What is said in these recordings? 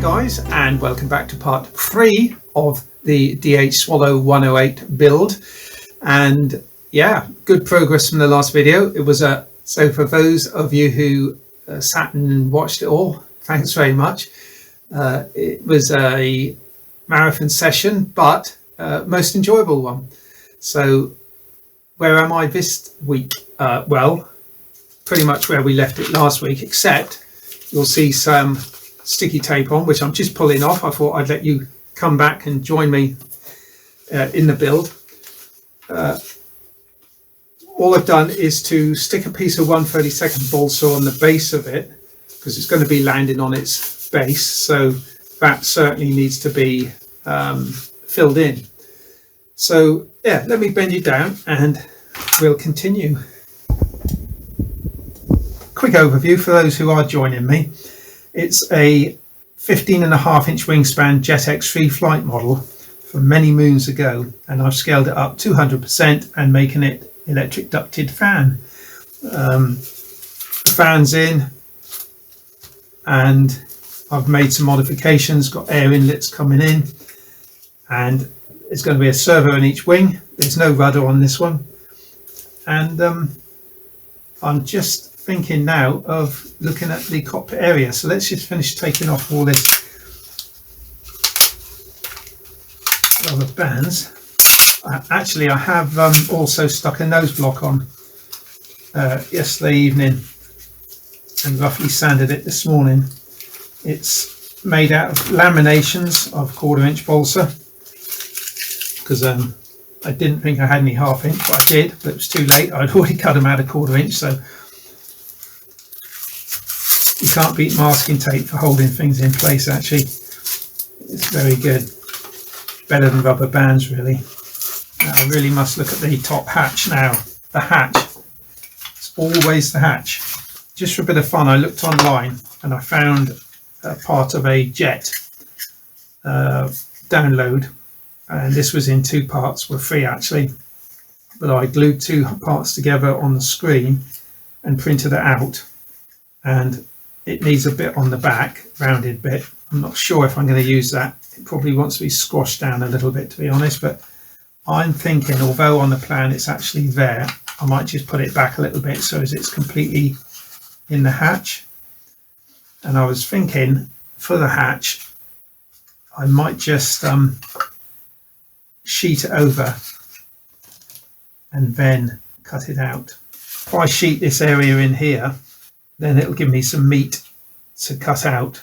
guys, and welcome back to part 3 of the DH Swallow 108 build. And yeah, good progress from the last video. It was so for those of you who sat and watched it all, thanks very much. It was a marathon session, but most enjoyable one. So where am I this week? Well, pretty much where we left it last week, except you'll see some sticky tape on, which I'm just pulling off. I thought I'd let you come back and join me in the build. All I've done is to stick a piece of 1/32 balsa on the base of it, because it's going to be landing on its base, so that certainly needs to be filled in. So yeah, let me bend you down and we'll continue. Quick overview for those who are joining me. It's a 15.5-inch wingspan Jet X3 flight model from many moons ago, and I've scaled it up 200% and making it electric ducted fan. Fans in, and I've made some modifications, got air inlets coming in, and it's going to be a servo in each wing. There's no rudder on this one, and I'm just thinking now of looking at the cockpit area. So let's just finish taking off all this rubber bands. Actually, I have also stuck a nose block on yesterday evening and roughly sanded it this morning. It's made out of laminations of 1/4-inch balsa, because I didn't think I had any 1/2 inch, but I did, but it was too late. I'd already cut them out of 1/4 inch, so you can't beat masking tape for holding things in place. Actually, it's very good, better than rubber bands really. Now, I really must look at the top hatch now. The hatch, it's always the hatch. Just for a bit of fun, I looked online and I found a part of a jet download, and this was in 2 parts, were 3 actually, but I glued 2 parts together on the screen and printed it out, and it needs a bit on the back, rounded bit. I'm not sure if I'm going to use that. It probably wants to be squashed down a little bit, to be honest, but I'm thinking, although on the plan it's actually there, I might just put it back a little bit so as it's completely in the hatch. And I was thinking, for the hatch, I might just sheet it over and then cut it out. If I sheet this area in here, then it'll give me some meat to cut out,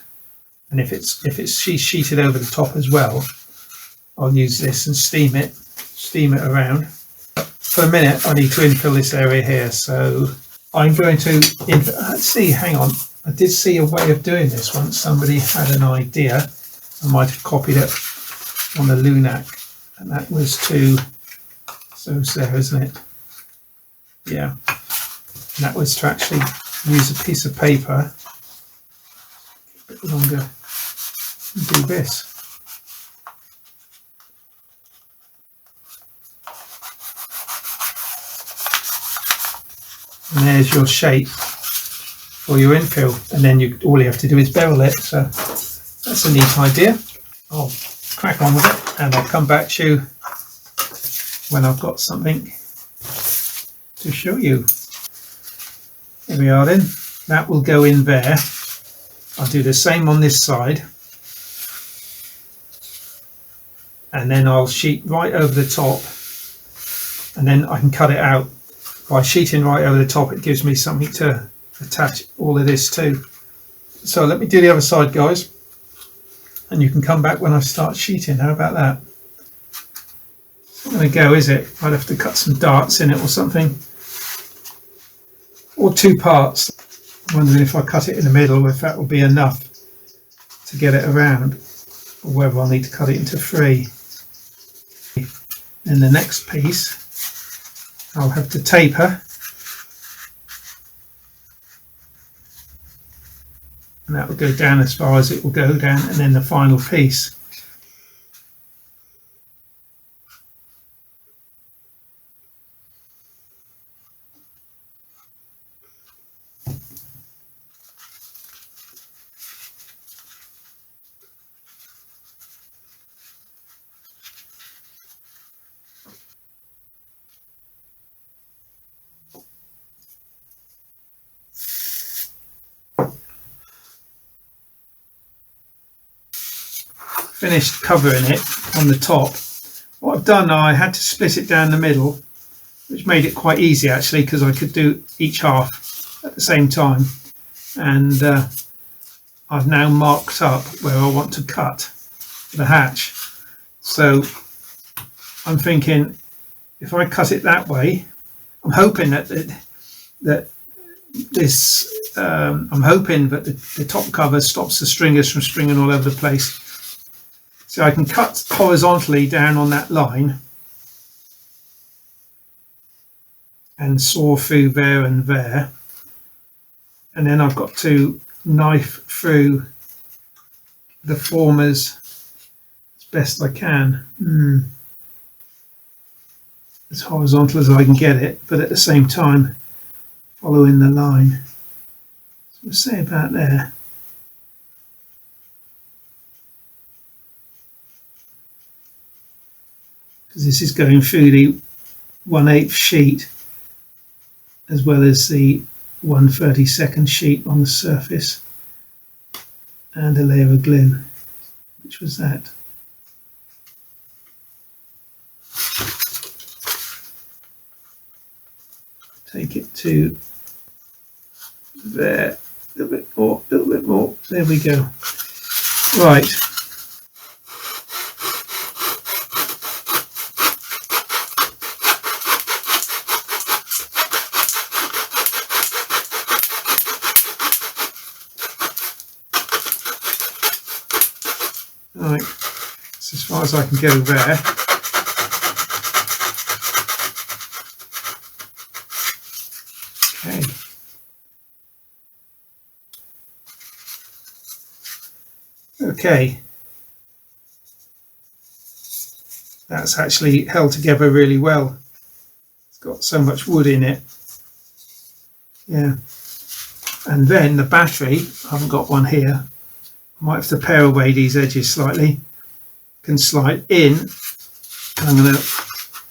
and if it's sheeted over the top as well, I'll use this and steam it around. For a minute I need to infill this area here, so I'm going to let's see, hang on, I did see a way of doing this once. Somebody had an idea, I might have copied it on the Lunac, and that was to, so it's there, isn't it? Yeah, and that was to actually use a piece of paper a bit longer and do this. And there's your shape for your infill, and then all you have to do is bevel it. So that's a neat idea. I'll crack on with it and I'll come back to you when I've got something to show you. Here we are then, that will go in there. I'll do the same on this side, and then I'll sheet right over the top, and then I can cut it out. By sheeting right over the top, it gives me something to attach all of this to. So let me do the other side, guys, and you can come back when I start sheeting. How about that? It's not going to go, is it? I'd have to cut some darts in it or something. Or 2 parts. I'm wondering if I cut it in the middle, if that will be enough to get it around, or whether I'll need to cut it into 3. And the next piece I'll have to taper, and that will go down as far as it will go down, and then the final piece. finished covering it on the top. What I've done, I had to split it down the middle, which made it quite easy actually, because I could do each half at the same time. And I've now marked up where I want to cut the hatch. So I'm thinking, if I cut it that way, I'm hoping that the top cover stops the stringers from stringing all over the place. So I can cut horizontally down on that line and saw through there and there. And then I've got to knife through the formers as best I can. As horizontal as I can get it, but at the same time following the line. So we'll say about there. Because this is going through the 1/8 sheet as well as the 1/32 sheet on the surface, and a layer of glue, which was that. Take it to there, a little bit more, there we go. Right. Right, that's as far as I can go there. Okay. Okay. That's actually held together really well. It's got so much wood in it. Yeah. And then the battery, I haven't got one here. I might have to pare away these edges slightly. Can slide in. And I'm going to,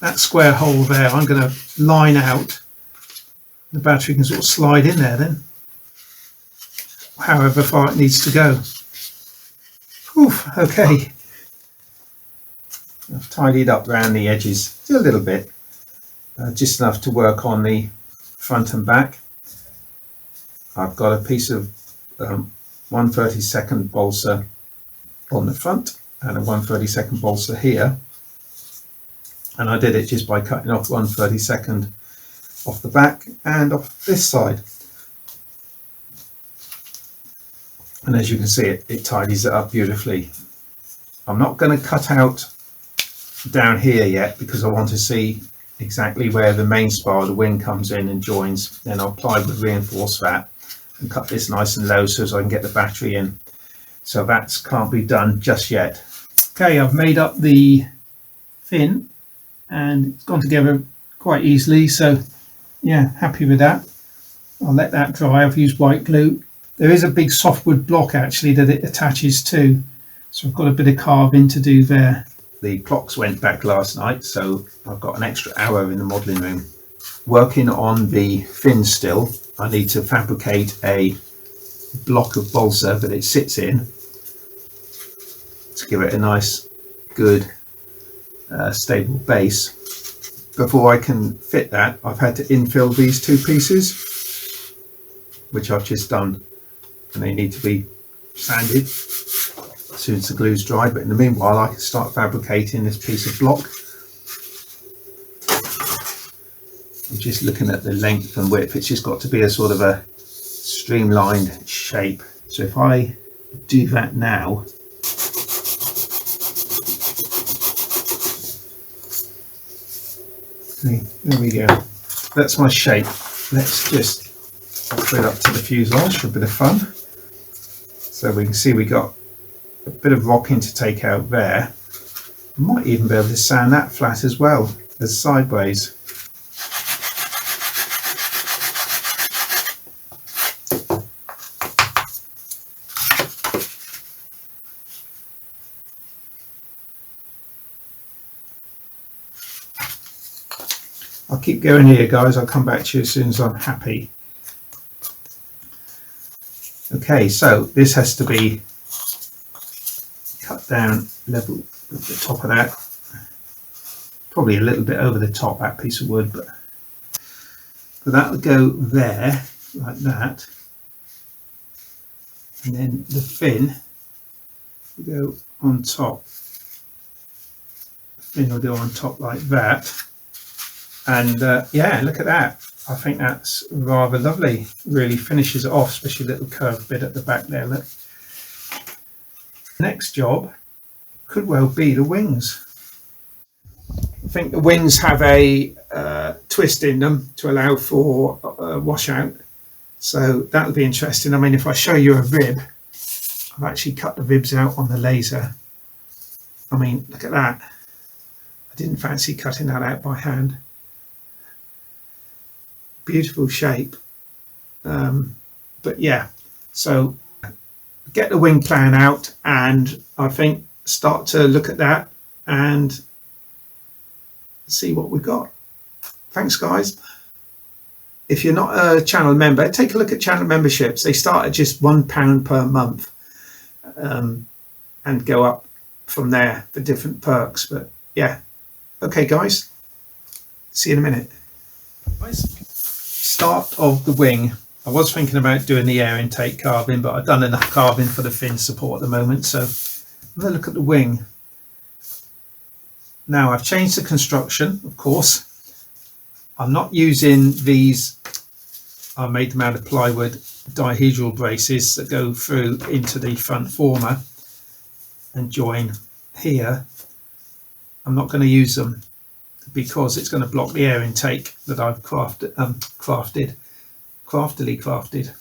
that square hole there, I'm going to line out. The battery can sort of slide in there then, however far it needs to go. Whew, okay. I've tidied up around the edges a little bit, just enough to work on the front and back. I've got a piece of 1/32 balsa on the front and a 1/32 balsa here, and I did it just by cutting off 1/32 off the back and off this side, and as you can see it tidies it up beautifully. I'm not going to cut out down here yet because I want to see exactly where the main spar of the wing comes in and joins. Then I'll plywood reinforce that and cut this nice and low so as I can get the battery in. So that can't be done just yet. Okay, I've made up the fin and it's gone together quite easily, so yeah, happy with that. I'll let that dry. I've used white glue. There is a big softwood block actually that it attaches to, so I've got a bit of carving to do there. The clocks went back last night, so I've got an extra hour in the modelling room. Working on the fin still, I need to fabricate a block of balsa that it sits in to give it a nice, good, stable base. Before I can fit that, I've had to infill these two pieces, which I've just done, and they need to be sanded as soon as the glue's dry. But in the meanwhile, I can start fabricating this piece of block. I'm just looking at the length and width. It's just got to be a sort of a streamlined shape. So if I do that now, there we go. That's my shape. Let's just put it up to the fuselage for a bit of fun. So we can see we got a bit of rocking to take out there. I might even be able to sand that flat as well as sideways. I'll keep going here, guys. I'll come back to you as soon as I'm happy. Okay, so this has to be cut down level at the top of that. Probably a little bit over the top, that piece of wood, but that would go there like that, and then the fin will go on top. The fin will go on top like that, and yeah, look at that. I think that's rather lovely. Really finishes it off, especially a little curved bit at the back there. Look. Next job could well be the wings. I think the wings have a twist in them to allow for washout, so that'll be interesting. I mean, if I show you a rib, I've actually cut the ribs out on the laser. I mean, look at that. I didn't fancy cutting that out by hand. Beautiful shape. But yeah, so get the wing plan out, and I think start to look at that and see what we've got. Thanks, guys. If you're not a channel member, take a look at channel memberships. They start at just £1 per month and go up from there for different perks. But yeah, okay, guys, see you in a minute. Guys, start of the wing. I was thinking about doing the air intake carving, but I've done enough carving for the fin support at the moment. So I'm going to look at the wing. Now I've changed the construction, of course. I'm not using these. I made them out of plywood dihedral braces that go through into the front former and join here. I'm not going to use them because it's going to block the air intake that I've craftily crafted.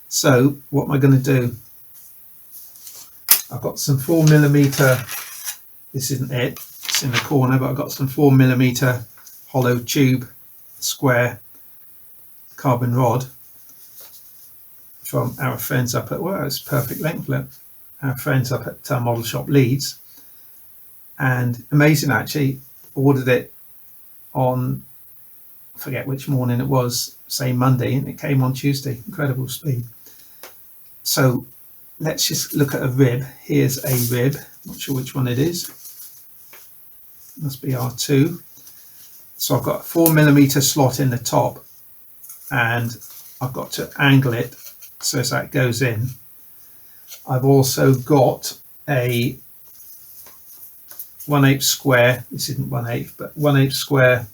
So what am I going to do? I've got some 4mm. This isn't it. It's in the corner, but I've got some 4mm hollow tube square carbon rod from our friends up at, well, it's perfect length, look, our friends up at Model Shop Leeds. And amazing, actually, ordered it on, I forget which morning it was, say Monday, and it came on Tuesday. Incredible speed. So let's just look at a rib. Here's a rib, not sure which one it is. Must be R2. So I've got a 4mm slot in the top, and I've got to angle it so as that goes in. I've also got a 1/8 square, this isn't 1/8, but 1/8 square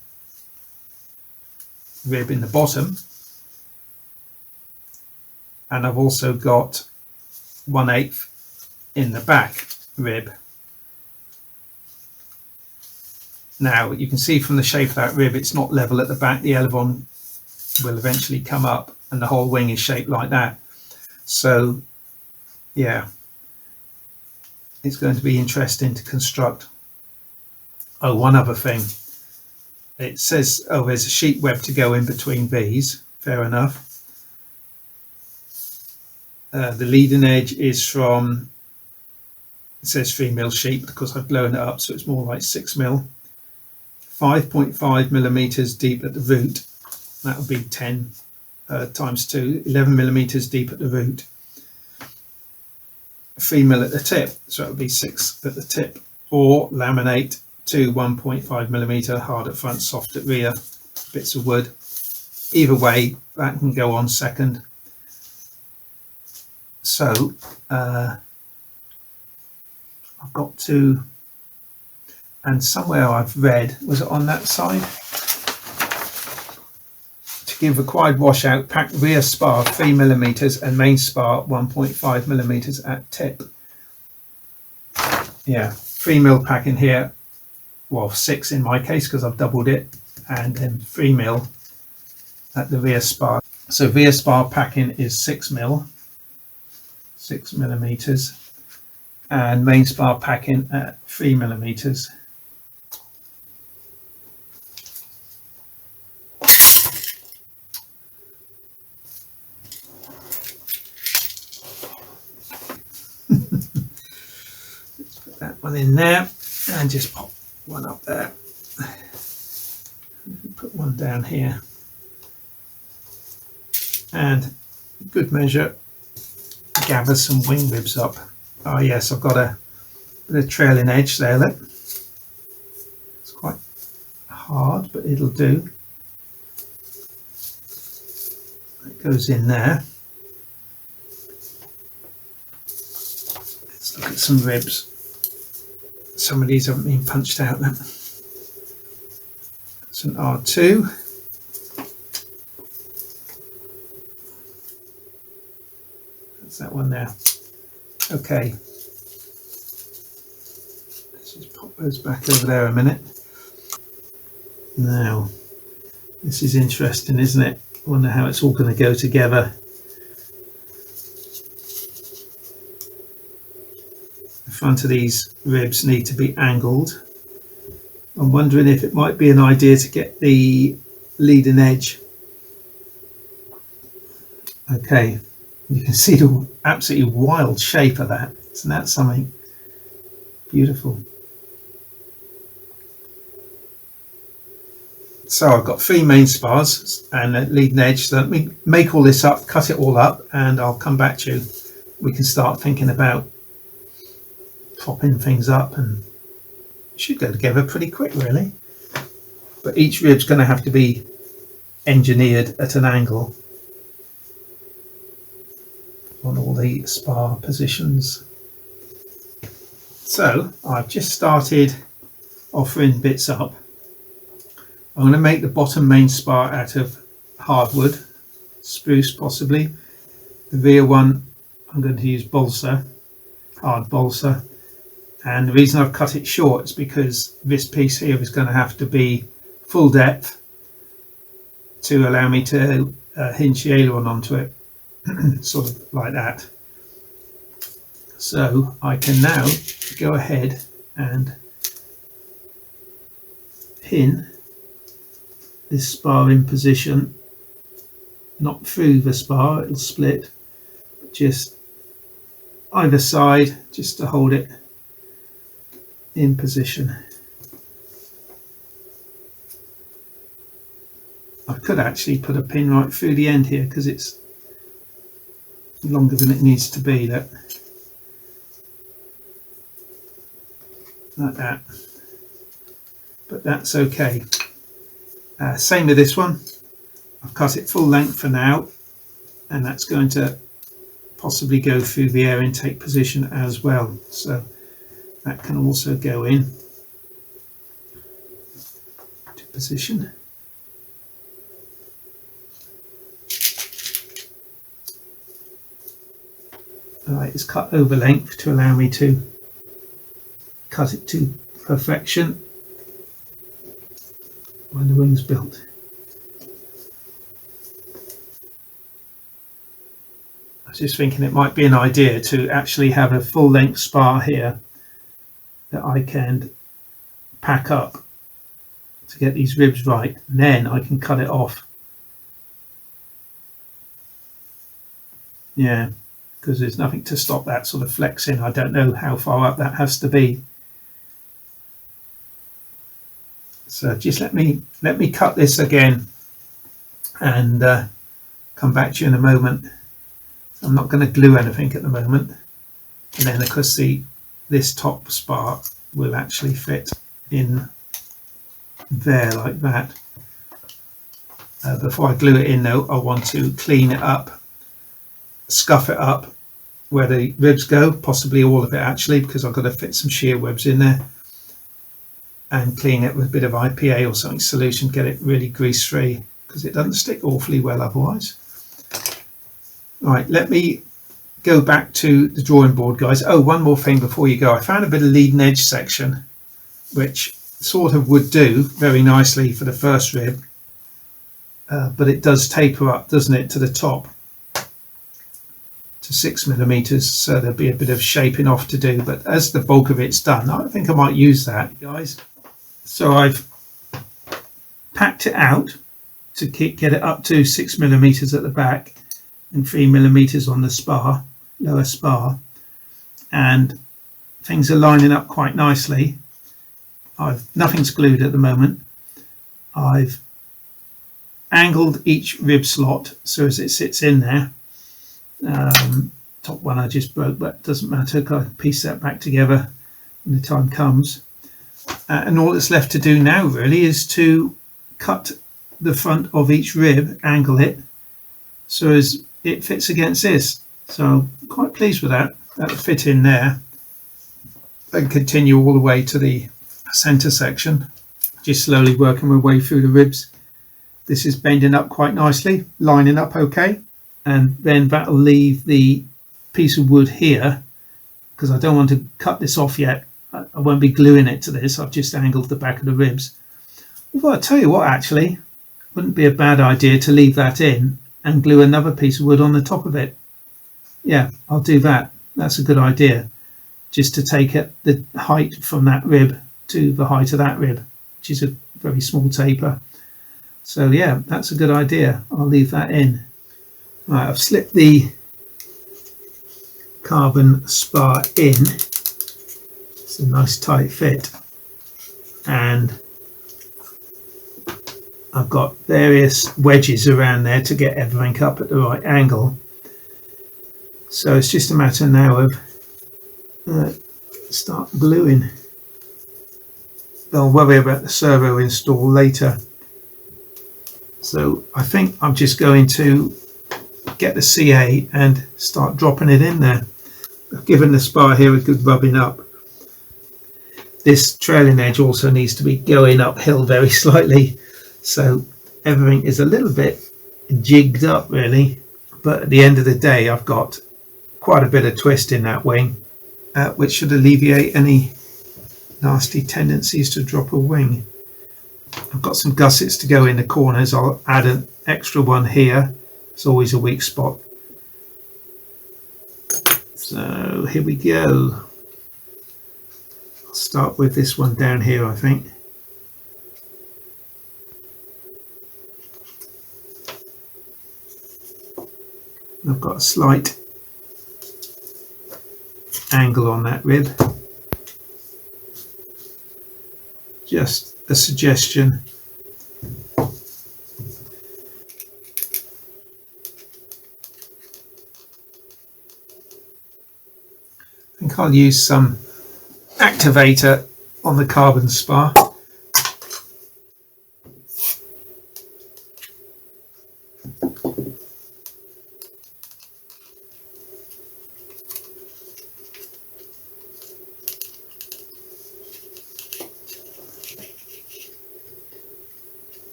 rib in the bottom, and I've also got 1/8 in the back rib. Now you can see from the shape of that rib, it's not level at the back. The elevon will eventually come up, and the whole wing is shaped like that. So yeah, it's going to be interesting to construct. Oh, one other thing. It says, oh, there's a sheep web to go in between these. Fair enough. The leading edge is from, it says 3mm sheep because I've blown it up, so it's more like 6mm. 5.5mm deep at the root. That would be 10 times 2, 11mm deep at the root. 3mm at the tip, so it would be 6 at the tip. Or laminate to 1.5mm hard at front, soft at rear, bits of wood. Either way, that can go on second. So I've got to, and somewhere I've read, was it on that side? To give required washout, pack rear spar 3mm and main spar 1.5mm at tip. Yeah, 3mm pack in here, well 6 in my case because I've doubled it, and then 3mm at the rear spar. So rear spar packing is 6mm, 6mm, and main spar packing at 3mm. Let's put that one in there and just pop one up there. Put one down here, and good measure gather some wing ribs up. Oh yes, I've got a Bit of trailing edge there, look. It's quite hard, but it'll do. It goes in there. Let's look at some ribs. Some of these haven't been punched out then. It's an R2. That's that one there. Okay. Let's just pop those back over there a minute. Now, this is interesting, isn't it? I wonder how it's all going to go together. The front of these ribs need to be angled. I'm wondering if it might be an idea to get the leading edge. Okay, you can see the absolutely wild shape of that. Isn't that something beautiful? So I've got 3 main spars and a leading edge. So let me make all this up, cut it all up, and I'll come back to you. We can start thinking about propping things up, and it should go together pretty quick really. But each rib's going to have to be engineered at an angle on all the spar positions. So I've just started offering bits up. I'm going to make the bottom main spar out of hardwood, spruce possibly. The rear one I'm going to use balsa, hard balsa. And the reason I've cut it short is because this piece here is going to have to be full depth to allow me to hinge the aileron onto it, sort of like that. So I can now go ahead and pin this spar in position, not through the spar, it'll split, just either side, just to hold it in position. I could actually put a pin right through the end here because it's longer than it needs to be, like that, but that's okay. Same with this one. I've cut it full length for now, and that's going to possibly go through the air intake position as well, so that can also go in to position. Alright, it's cut over length to allow me to cut it to perfection when the wing's built. I was just thinking it might be an idea to actually have a full length spar here that I can pack up to get these ribs right, and then I can cut it off. Yeah, because there's nothing to stop that sort of flexing. I don't know how far up that has to be. So just let me cut this again and come back to you in a moment. So I'm not going to glue anything at the moment, and then of course this top spar will actually fit in there like that. Before I glue it in though, I want to clean it up, scuff it up where the ribs go, possibly all of it actually, because I've got to fit some shear webs in there, and clean it with a bit of IPA or something solution, get it really grease free, because it doesn't stick awfully well otherwise. Right, let me go back to the drawing board, guys. Oh, one more thing before you go. I found a bit of leading edge section which sort of would do very nicely for the first rib, but it does taper up, doesn't it, to the top to 6mm, so there'll be a bit of shaping off to do, but as the bulk of it's done, I think I might use that, guys. So I've packed it out to get it up to 6mm at the back and 3mm on the spar, lower spar, and things are lining up quite nicely. Nothing's glued at the moment. I've angled each rib slot so as it sits in there. Top one I just broke, but it doesn't matter, I can piece that back together. when the time comes. And all that's left to do now really is to cut the front of each rib, angle it so as it fits against this. So I'm quite pleased with that. That'll fit in there. And continue all the way to the centre section, just slowly working my way through the ribs. This is bending up quite nicely, lining up okay, and then that'll leave the piece of wood here because I don't want to cut this off yet. I won't be gluing it to this. I've just angled the back of the ribs. Well, I'll tell you what, actually, wouldn't be a bad idea to leave that in and glue another piece of wood on the top of it. Yeah, I'll do that. That's a good idea. Just to take it the height from that rib to the height of that rib, which is a very small taper. So yeah, that's a good idea. I'll leave that in. Right, I've slipped the carbon spar in. It's a nice tight fit, and I've got various wedges around there to get everything up at the right angle. So it's just a matter now of start gluing. I'll worry about the servo install later. So I think I'm just going to get the CA and start dropping it in there. I've given the spar here a good rubbing up. This trailing edge also needs to be going uphill very slightly, so everything is a little bit jigged up really, but at the end of the day I've got quite a bit of twist in that wing, which should alleviate any nasty tendencies to drop a wing. I've got some gussets to go in the corners. I'll add an extra one here. It's always a weak spot. So here we go. I'll start with this one down here, I think. I've got a slight angle on that rib. Just a suggestion. I think I'll use some activator on the carbon spar.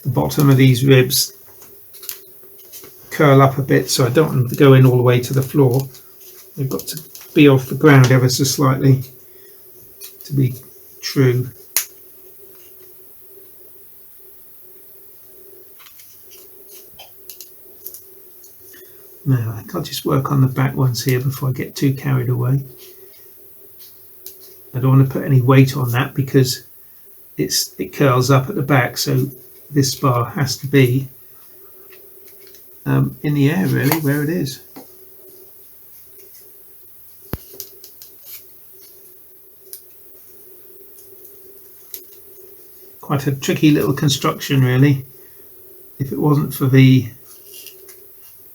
The bottom of these ribs curl up a bit, so I don't want them to go in all the way to the floor. They've got to be off the ground ever so slightly to be true. Now I think I'll just work on the back ones here before I get too carried away. I don't want to put any weight on that because it curls up at the back, so this spar has to be in the air really where it is. Quite a tricky little construction really. If it wasn't for the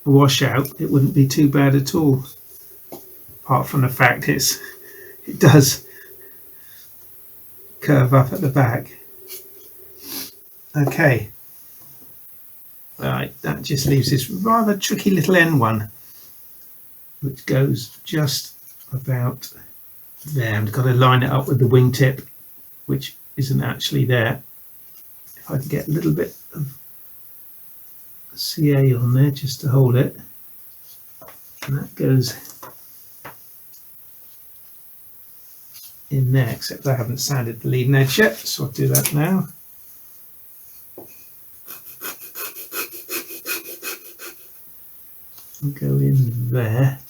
washout it wouldn't be too bad at all, apart from the fact it does curve up at the back. Okay, right, that just leaves this rather tricky little end one which goes just about there. I've got to line it up with the wingtip, which isn't actually there. If I can get a little bit of CA on there just to hold it, and that goes in there, except I haven't sanded the leading edge yet, so I'll do that now. And go in there,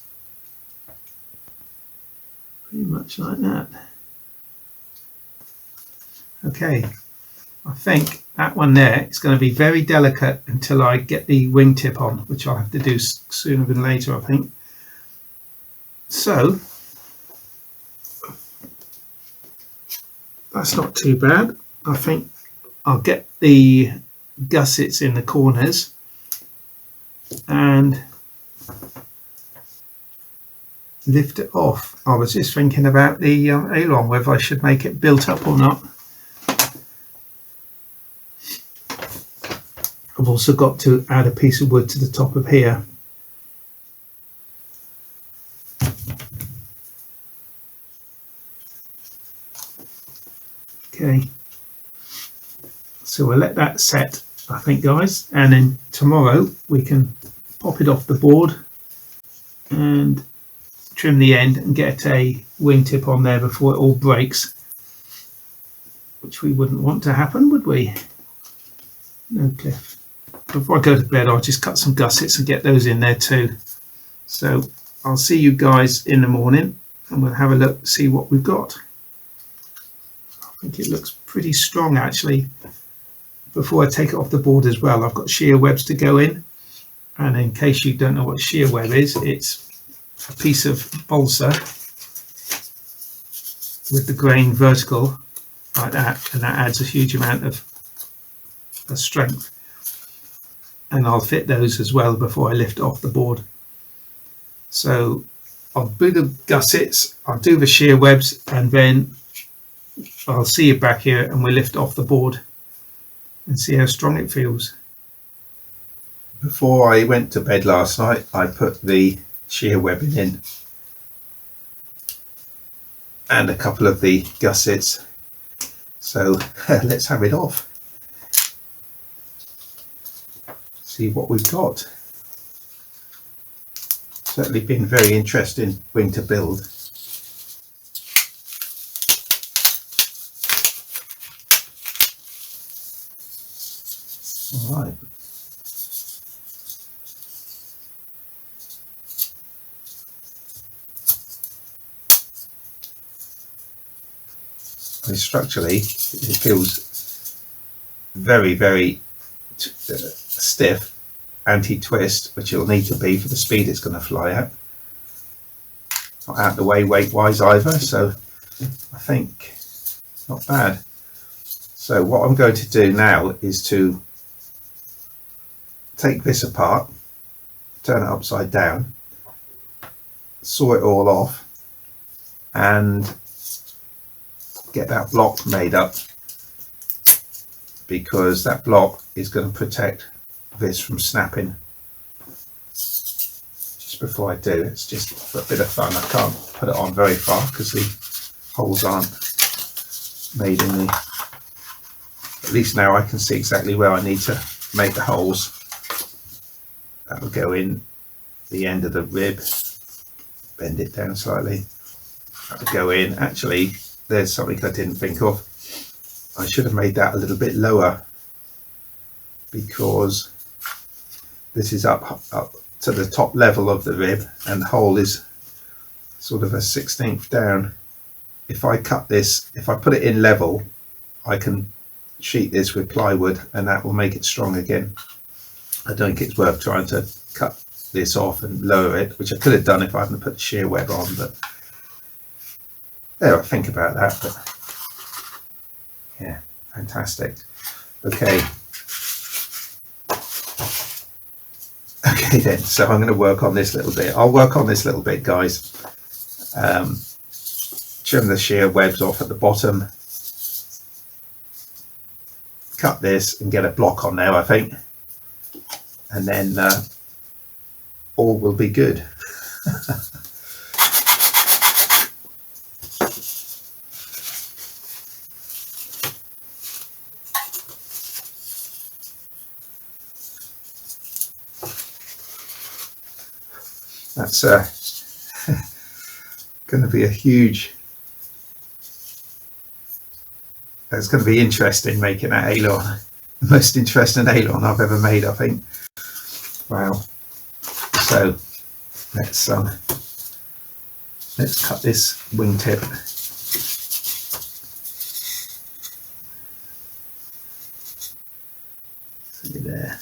pretty much like that. Okay, I think that one there is going to be very delicate until I get the wingtip on, which I'll have to do sooner than later, I think. So that's not too bad. I think I'll get the gussets in the corners and lift it off. I was just thinking about the aileron, whether I should make it built up or not. I've also got to add a piece of wood to the top of here. Okay, so we'll let that set, I think, guys, and then tomorrow we can pop it off the board and trim the end and get a wingtip on there before it all breaks, which we wouldn't want to happen, would we? No, Cliff. Before I go to bed, I'll just cut some gussets and get those in there too. So I'll see you guys in the morning and we'll have a look, see what we've got. I think it looks pretty strong actually. Before I take it off the board as well, I've got shear webs to go in, and in case you don't know what shear web is, it's a piece of balsa with the grain vertical like that, and that adds a huge amount of strength, and I'll fit those as well before I lift it off the board. So I'll do the gussets, I'll do the shear webs, and then I'll see you back here and we'll lift off the board and see how strong it feels. Before I went to bed last night, I put the shear webbing in and a couple of the gussets. So let's have it off. See what we've got. Certainly been very interesting wing to build. All right. Structurally, it feels very, very stiff, anti-twist, which it'll need to be for the speed it's going to fly at. Not out the way weight-wise either, so I think not bad. So what I'm going to do now is to take this apart, turn it upside down, saw it all off, and get that block made up, because that block is going to protect this from snapping. Just before I do, it's just for a bit of fun. I can't put it on very far because the holes aren't made in the... At least now I can see exactly where I need to make the holes. That will go in the end of the rib, bend it down slightly. That will go in. Actually, there's something I didn't think of. I should have made that a little bit lower, because this is up to the top level of the rib and the hole is sort of a 1/16 down. If I cut this, if I put it in level, I can sheet this with plywood and that will make it strong again. I don't think it's worth trying to cut this off and lower it, which I could have done if I hadn't put the shear web on, but there, I think about that. But yeah, fantastic. Okay then, so I'm going to work on this little bit. I'll work on this little bit, guys. Trim the shear webs off at the bottom, cut this and get a block on there, I think, and then all will be good. That's going to be a huge... It's going to be interesting making that aileron. The most interesting aileron I've ever made, I think. Wow. So let's cut this wingtip. See there.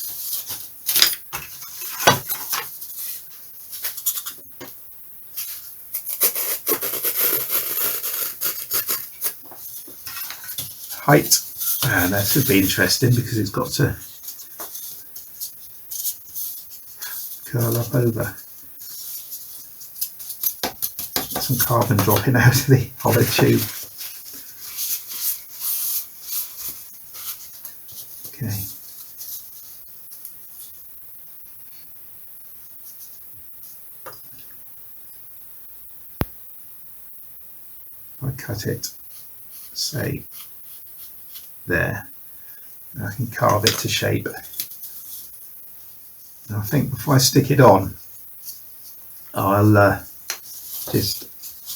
Height And that should be interesting because it's got to curl up over. Some carbon dropping out of the hollow tube. Okay. If I cut it, say, there, I can carve it to shape. And I think before I stick it on, I'll just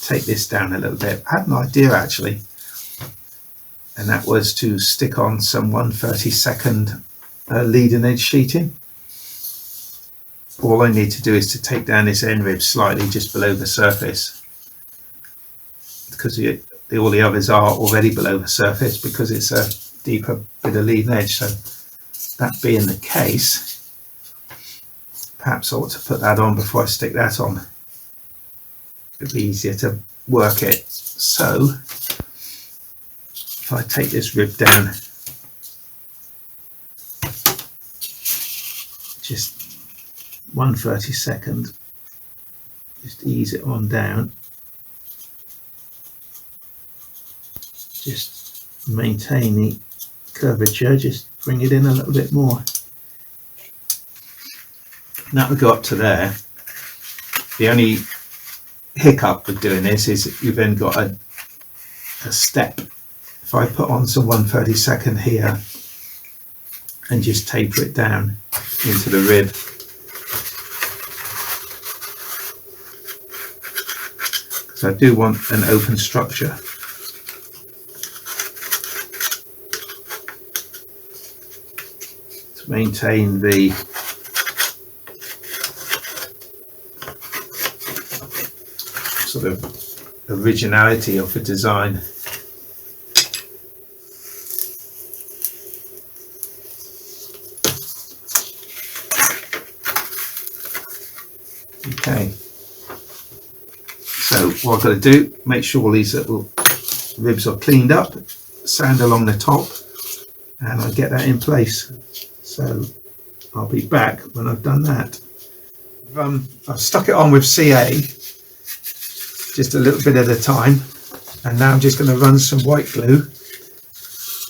take this down a little bit. I had an idea actually, and that was to stick on some 1/32 leading edge sheeting. All I need to do is to take down this end rib slightly just below the surface, because all the others are already below the surface because it's a deeper bit of leading edge. So that being the case, perhaps I ought to put that on before I stick that on. It'd be easier to work it. So if I take this rib down just 1/32, just ease it on down, just maintain the curvature, just bring it in a little bit more. Now we go up to there. The only hiccup with doing this is you've then got a step. If I put on some 1/32 here and just taper it down into the rib, because I do want an open structure. To maintain the sort of originality of the design. Okay, so what I've got to do, make sure all these little ribs are cleaned up, sand along the top, and I get that in place. So I'll be back when I've done that. I've stuck it on with CA just a little bit at a time, and now I'm just going to run some white glue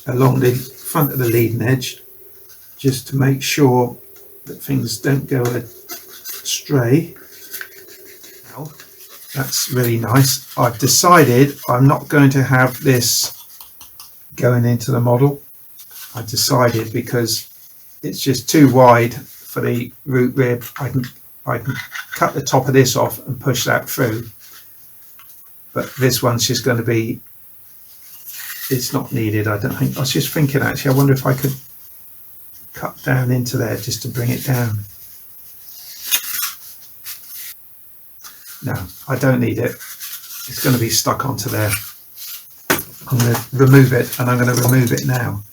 along the front of the leading edge just to make sure that things don't go astray. Now, that's really nice. I've decided I'm not going to have this going into the model. I've decided because it's just too wide for the root rib. I can cut the top of this off and push that through. But this one's just going to be, it's not needed, I don't think. I was just thinking actually, I wonder if I could cut down into there just to bring it down. No, I don't need it. It's going to be stuck onto there. I'm going to remove it, and I'm going to remove it now.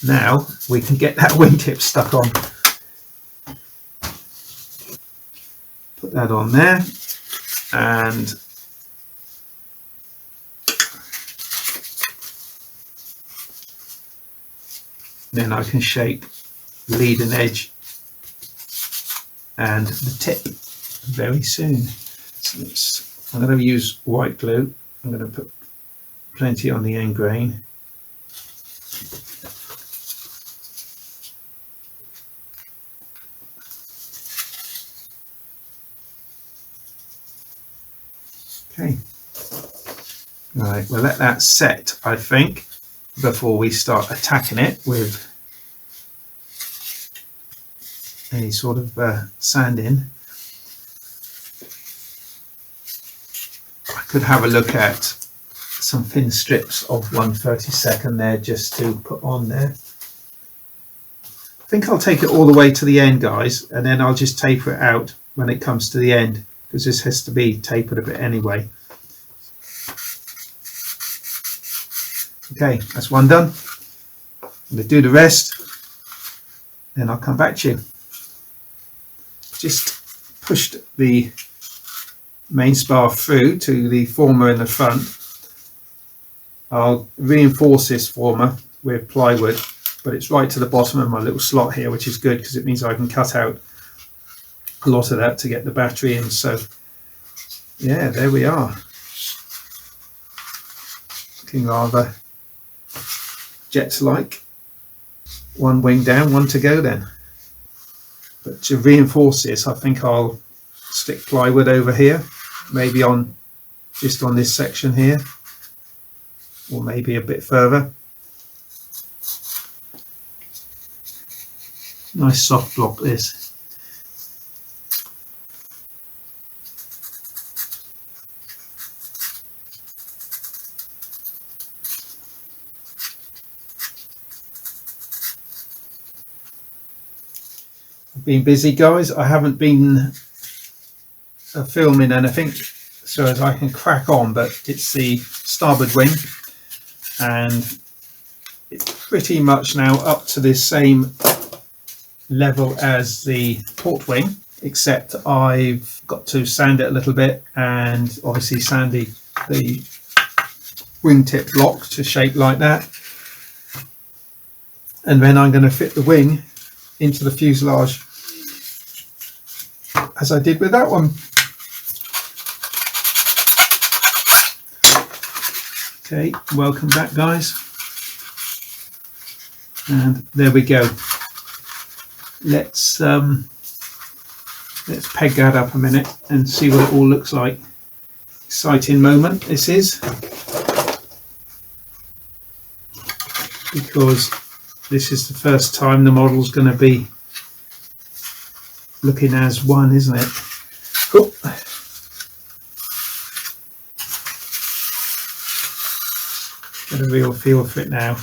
Now we can get that wingtip stuck on. Put that on there, and then I can shape leading edge and the tip very soon. So I'm going to use white glue. I'm going to put plenty on the end grain. Okay, right, we'll let that set, I think, before we start attacking it with any sort of sanding. I could have a look at some thin strips of 1/32 there just to put on there. I think I'll take it all the way to the end, guys, and then I'll just taper it out when it comes to the end, because this has to be tapered a bit anyway. Okay, that's one done. I'm going to do the rest, then I'll come back to you. Just pushed the main spar through to the former in the front. I'll reinforce this former with plywood, but it's right to the bottom of my little slot here, which is good because it means I can cut out a lot of that to get the battery in. So yeah, there we are. Looking rather Jets-like. One wing down, one to go then. But to reinforce this, I think I'll stick plywood over here, maybe on just on this section here, or maybe a bit further. Nice soft block this. Been busy, guys. I haven't been filming anything so as I can crack on, but it's the starboard wing and it's pretty much now up to the same level as the port wing, except I've got to sand it a little bit and obviously sand the wingtip block to shape like that, and then I'm going to fit the wing into the fuselage as I did with that one. Okay, welcome back, guys. And there we go. Let's peg that up a minute and see what it all looks like. Exciting moment this is, because this is the first time the model's going to be looking as one, isn't it? Cool. Get a real feel for it now.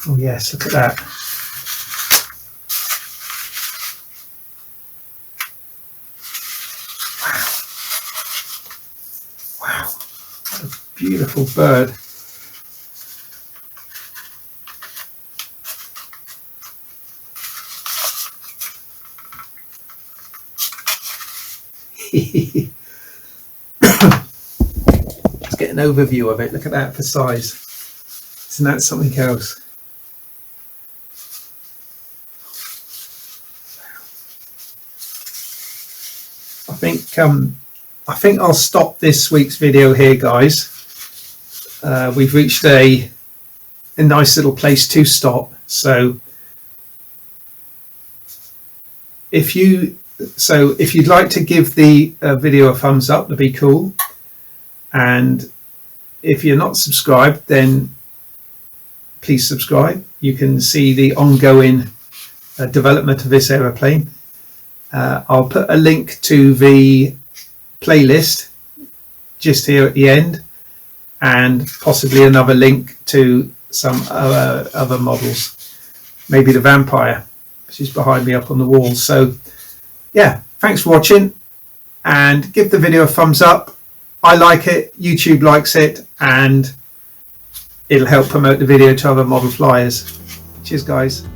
Oh yes, look at that. Wow. Wow. What a beautiful bird. Let's get an overview of it. Look at that for size. Isn't that something else? I think I'll stop this week's video here, guys. We've reached a nice little place to stop. So if you'd like to give the video a thumbs up, that'd be cool. And if you're not subscribed, then please subscribe. You can see the ongoing development of this aeroplane. I'll put a link to the playlist just here at the end, and possibly another link to some other models, maybe the Vampire, which is behind me up on the wall. So yeah, thanks for watching, and give the video a thumbs up. I like it, YouTube likes it, and it'll help promote the video to other model flyers. Cheers, guys.